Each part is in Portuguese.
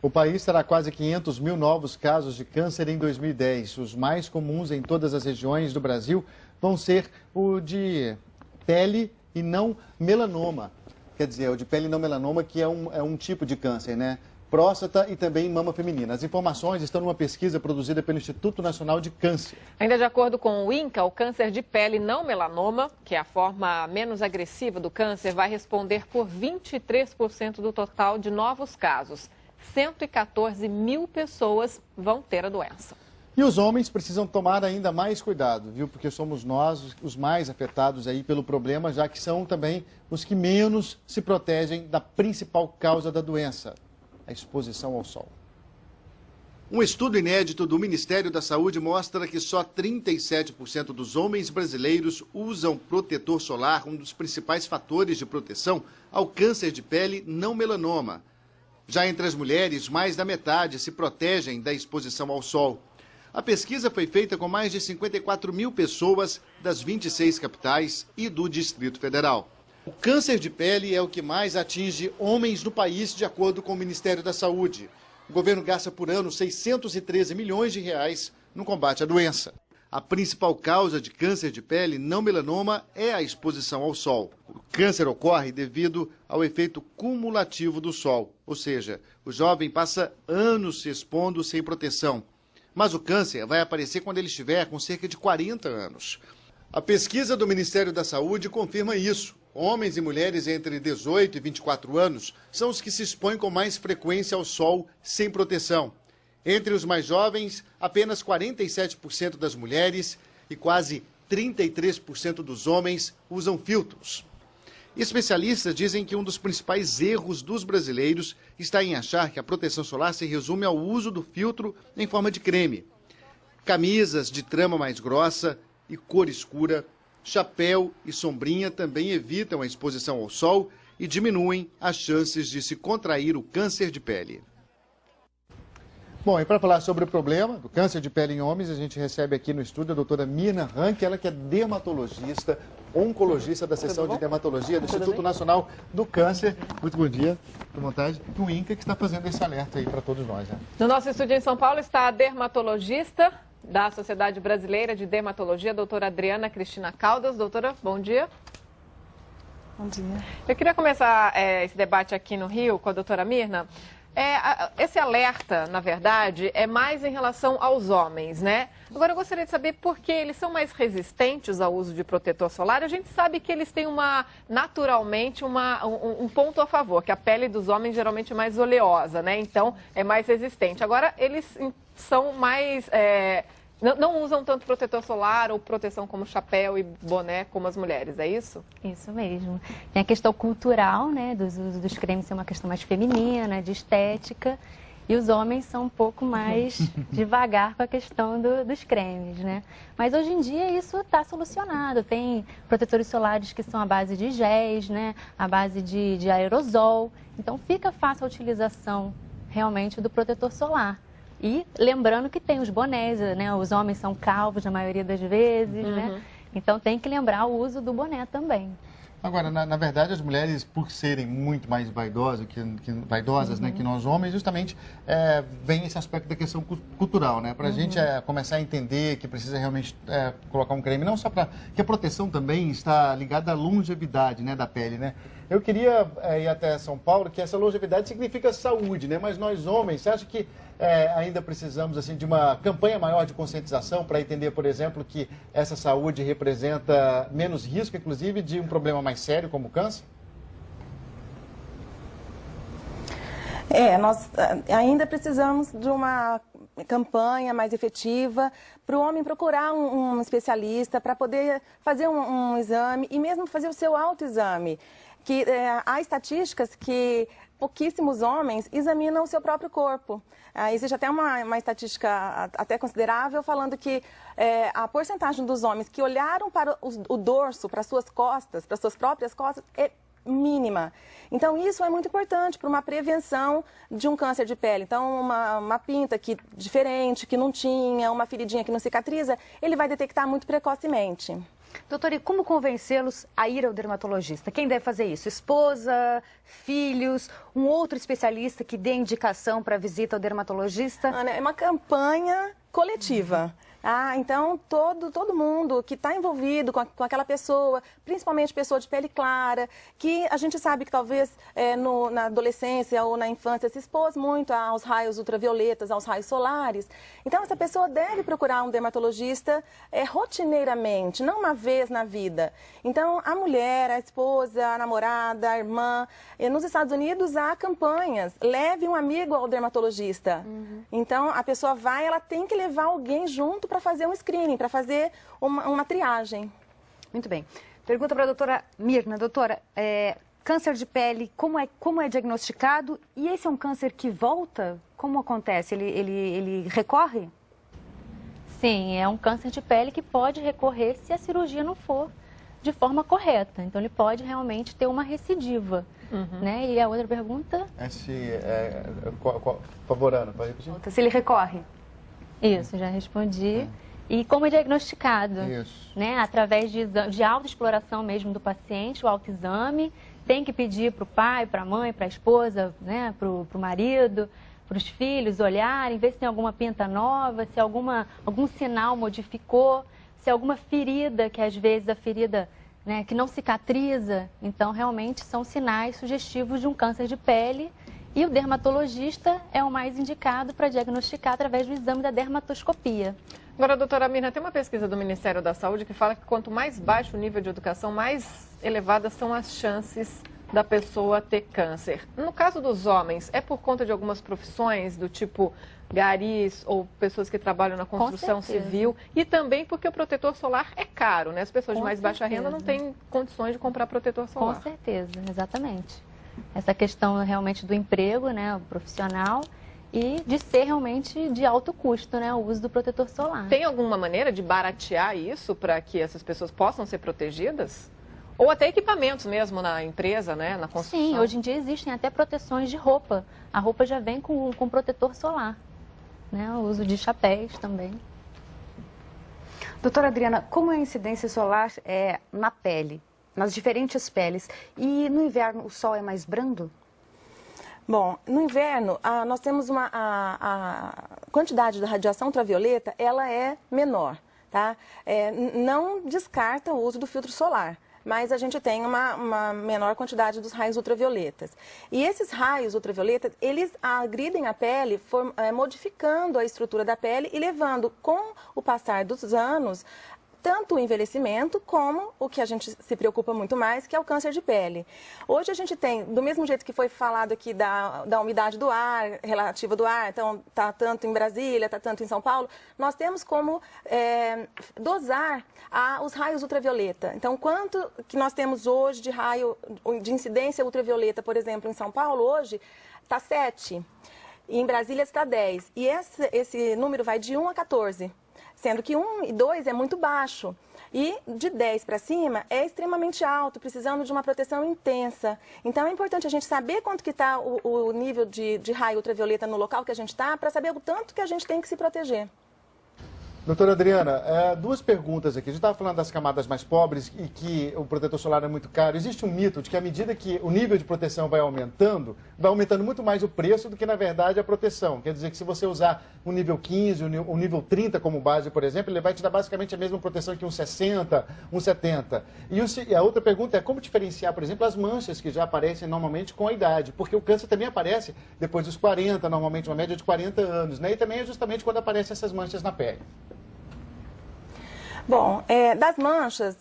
O país terá quase 500 mil novos casos de câncer em 2010. Os mais comuns em todas as regiões do Brasil vão ser o de pele e não melanoma. Quer dizer, o de pele e não melanoma, que é um tipo de câncer, né? Próstata e também mama feminina. As informações estão numa pesquisa produzida pelo Instituto Nacional de Câncer. Ainda de acordo com o INCA, o câncer de pele não melanoma, que é a forma menos agressiva do câncer, vai responder por 23% do total de novos casos. 114 mil pessoas vão ter a doença. E os homens precisam tomar ainda mais cuidado, viu? Porque somos nós os mais afetados aí pelo problema, já que são também os que menos se protegem da principal causa da doença, a exposição ao sol. Um estudo inédito do Ministério da Saúde mostra que só 37% dos homens brasileiros usam protetor solar, um dos principais fatores de proteção ao câncer de pele não melanoma. Já entre as mulheres, mais da metade se protegem da exposição ao sol. A pesquisa foi feita com mais de 54 mil pessoas das 26 capitais e do Distrito Federal. O câncer de pele é o que mais atinge homens no país, de acordo com o Ministério da Saúde. O governo gasta por ano 613 milhões de reais no combate à doença. A principal causa de câncer de pele não melanoma é a exposição ao sol. O câncer ocorre devido ao efeito cumulativo do sol, ou seja, o jovem passa anos se expondo sem proteção. Mas o câncer vai aparecer quando ele estiver com cerca de 40 anos. A pesquisa do Ministério da Saúde confirma isso. Homens e mulheres entre 18 e 24 anos são os que se expõem com mais frequência ao sol sem proteção. Entre os mais jovens, apenas 47% das mulheres e quase 33% dos homens usam filtros. Especialistas dizem que um dos principais erros dos brasileiros está em achar que a proteção solar se resume ao uso do filtro em forma de creme. Camisas de trama mais grossa e cor escura, chapéu e sombrinha também evitam a exposição ao sol e diminuem as chances de se contrair o câncer de pele. Bom, e para falar sobre o problema do câncer de pele em homens, a gente recebe aqui no estúdio a doutora Mirna Rank, ela que é dermatologista, oncologista da seção de dermatologia do Instituto Nacional do Câncer. Muito bom dia, com vontade. O INCA que está fazendo esse alerta aí para todos nós, né? No nosso estúdio em São Paulo está a dermatologista da Sociedade Brasileira de Dermatologia, a doutora Adriana Cristina Caldas. Doutora, bom dia. Bom dia. Eu queria começar esse debate aqui no Rio com a doutora Mirna. Esse alerta, na verdade, é mais em relação aos homens, né? Agora, eu gostaria de saber por que eles são mais resistentes ao uso de protetor solar. A gente sabe que eles têm naturalmente um ponto a favor, que a pele dos homens geralmente é mais oleosa, né? Então, é mais resistente. Agora, eles são mais... Não usam tanto protetor solar ou proteção como chapéu e boné como as mulheres, é isso? Isso mesmo. Tem a questão cultural, né, do uso dos cremes ser uma questão mais feminina, de estética, e os homens são um pouco mais devagar com a questão dos cremes, né? Mas hoje em dia isso está solucionado. Tem protetores solares que são à base de géis, né, à base de aerosol, então fica fácil a utilização realmente do protetor solar. E lembrando que tem os bonés, né? Os homens são calvos na maioria das vezes, né? Então tem que lembrar o uso do boné também. Agora, na verdade, as mulheres, por serem muito mais vaidosas, né, que nós homens, justamente vem esse aspecto da questão cultural, né? Para a gente começar a entender que precisa realmente colocar um creme, não só para que a proteção também está ligada à longevidade, né, da pele, né? Eu queria ir até São Paulo, que essa longevidade significa saúde, né? Mas nós homens, você acha que ainda precisamos assim de uma campanha maior de conscientização para entender, por exemplo, que essa saúde representa menos risco, inclusive, de um problema mais sério como o câncer? Nós ainda precisamos de uma campanha mais efetiva para o homem procurar um especialista para poder fazer um exame e mesmo fazer o seu autoexame. Que há estatísticas que pouquíssimos homens examinam o seu próprio corpo. Existe até uma estatística até considerável falando que a porcentagem dos homens que olharam para o dorso, para suas costas, para suas próprias costas, é mínima. Então, isso é muito importante para uma prevenção de um câncer de pele. Então, uma pinta diferente, que não tinha, uma feridinha que não cicatriza, ele vai detectar muito precocemente. Doutora, e como convencê-los a ir ao dermatologista? Quem deve fazer isso? Esposa, filhos, um outro especialista que dê indicação para visita ao dermatologista? Ana, é uma campanha coletiva. Então, todo mundo que está envolvido com aquela pessoa, principalmente pessoa de pele clara, que a gente sabe que talvez na adolescência ou na infância se expôs muito aos raios ultravioletas, aos raios solares. Então, essa pessoa deve procurar um dermatologista rotineiramente, não uma vez na vida. Então, a mulher, a esposa, a namorada, a irmã, nos Estados Unidos há campanhas, leve um amigo ao dermatologista. Então, a pessoa vai, ela tem que levar alguém junto para fazer um screening, para fazer uma triagem. Muito bem. Pergunta para a doutora Mirna. Doutora, câncer de pele, como é diagnosticado? E esse é um câncer que volta? Como acontece? Ele recorre? Sim, é um câncer de pele que pode recorrer se a cirurgia não for de forma correta. Então, ele pode realmente ter uma recidiva. Né? E a outra pergunta? Favorando, pode repetir? Se ele recorre. Isso, já respondi. E como é diagnosticado? Isso. Né? Através de autoexploração mesmo do paciente, o autoexame. Tem que pedir para o pai, para a mãe, para a esposa, né? Para o marido, para os filhos olharem, ver se tem alguma pinta nova, se algum sinal modificou, se alguma ferida, que às vezes a ferida, né, que não cicatriza. Então, realmente são sinais sugestivos de um câncer de pele. E o dermatologista é o mais indicado para diagnosticar através do exame da dermatoscopia. Agora, doutora Mirna, tem uma pesquisa do Ministério da Saúde que fala que quanto mais baixo o nível de educação, mais elevadas são as chances da pessoa ter câncer. No caso dos homens, é por conta de algumas profissões do tipo garis ou pessoas que trabalham na construção civil e também porque o protetor solar é caro, né? As pessoas de mais baixa renda não têm condições de comprar protetor solar. Com certeza, exatamente. Essa questão realmente do emprego, né, o profissional, e de ser realmente de alto custo, né, o uso do protetor solar. Tem alguma maneira de baratear isso para que essas pessoas possam ser protegidas? Ou até equipamentos mesmo na empresa, né, na construção? Sim, hoje em dia existem até proteções de roupa. A roupa já vem com protetor solar, né, o uso de chapéus também. Doutora Adriana, como é a incidência solar na pele? Nas diferentes peles. E no inverno o sol é mais brando? Bom, no inverno nós temos a quantidade da radiação ultravioleta, ela é menor, tá? Não descarta o uso do filtro solar, mas a gente tem uma menor quantidade dos raios ultravioletas. E esses raios ultravioletas, eles agridem a pele, modificando a estrutura da pele e levando, com o passar dos anos, tanto o envelhecimento como o que a gente se preocupa muito mais, que é o câncer de pele. Hoje a gente tem, do mesmo jeito que foi falado aqui da umidade do ar, relativa do ar, então está tanto em Brasília, está tanto em São Paulo, nós temos como dosar os raios ultravioleta. Então, quanto que nós temos hoje de raio, de incidência ultravioleta, por exemplo, em São Paulo, hoje está 7, e em Brasília está 10. E esse número vai de 1 a 14. Sendo que 1 e 2 é muito baixo. E de 10 para cima é extremamente alto, precisando de uma proteção intensa. Então é importante a gente saber quanto que está o nível de raio ultravioleta no local que a gente está, para saber o tanto que a gente tem que se proteger. Doutora Adriana, duas perguntas aqui. A gente estava falando das camadas mais pobres e que o protetor solar é muito caro. Existe um mito de que à medida que o nível de proteção vai aumentando muito mais o preço do que, na verdade, a proteção. Quer dizer que se você usar um nível 15, um nível 30 como base, por exemplo, ele vai te dar basicamente a mesma proteção que um 60, um 70. E a outra pergunta é como diferenciar, por exemplo, as manchas que já aparecem normalmente com a idade. Porque o câncer também aparece depois dos 40, normalmente uma média de 40 anos, né? E também é justamente quando aparecem essas manchas na pele. Bom, das manchas,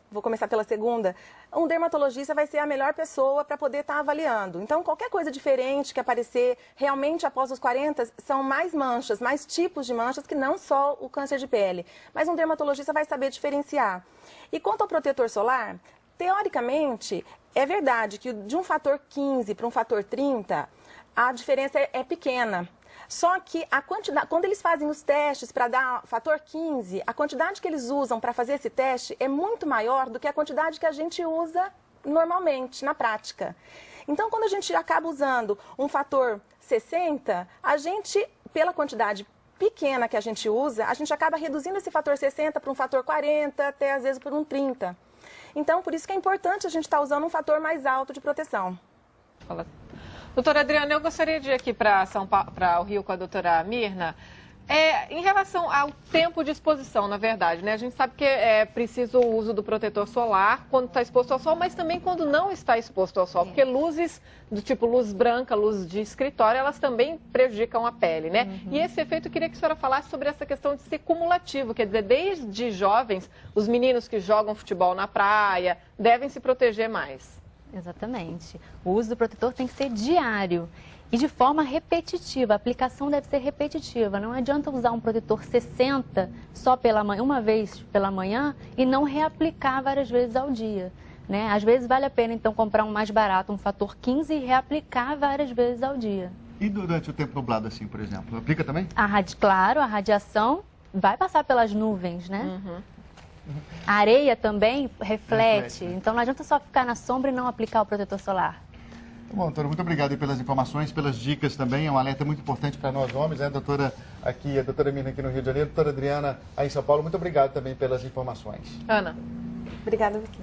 vou começar pela segunda, um dermatologista vai ser a melhor pessoa para poder estar avaliando. Então, qualquer coisa diferente que aparecer realmente após os 40, são mais manchas, mais tipos de manchas que não só o câncer de pele. Mas um dermatologista vai saber diferenciar. E quanto ao protetor solar, teoricamente, é verdade que de um fator 15 para um fator 30, a diferença é pequena. Só que a quantidade, quando eles fazem os testes para dar fator 15, a quantidade que eles usam para fazer esse teste é muito maior do que a quantidade que a gente usa normalmente, na prática. Então, quando a gente acaba usando um fator 60, a gente, pela quantidade pequena que a gente usa, a gente acaba reduzindo esse fator 60 para um fator 40, até às vezes por um 30. Então, por isso que é importante a gente estar usando um fator mais alto de proteção. Fala. Doutora Adriana, eu gostaria de ir aqui para o Rio com a doutora Mirna. Em relação ao tempo de exposição, na verdade, né? A gente sabe que é preciso o uso do protetor solar quando está exposto ao sol, mas também quando não está exposto ao sol, porque luzes do tipo luz branca, luz de escritório, elas também prejudicam a pele, né? E esse efeito, eu queria que a senhora falasse sobre essa questão de ser cumulativo, quer dizer, desde jovens, os meninos que jogam futebol na praia devem se proteger mais. Exatamente. O uso do protetor tem que ser diário e de forma repetitiva. A aplicação deve ser repetitiva. Não adianta usar um protetor 60 só uma vez pela manhã e não reaplicar várias vezes ao dia, né? Às vezes vale a pena, então, comprar um mais barato, um fator 15 e reaplicar várias vezes ao dia. E durante o tempo nublado, assim, por exemplo, aplica também? Claro, a radiação vai passar pelas nuvens, né? A areia também reflete, né? Então não adianta só ficar na sombra e não aplicar o protetor solar. Tá bom, doutora, muito obrigado aí pelas informações, pelas dicas também. É um alerta muito importante para nós homens, né, doutora? Aqui, a doutora Mirna aqui no Rio de Janeiro, a doutora Adriana aí em São Paulo. Muito obrigado também pelas informações. Ana. Obrigada, Vicky.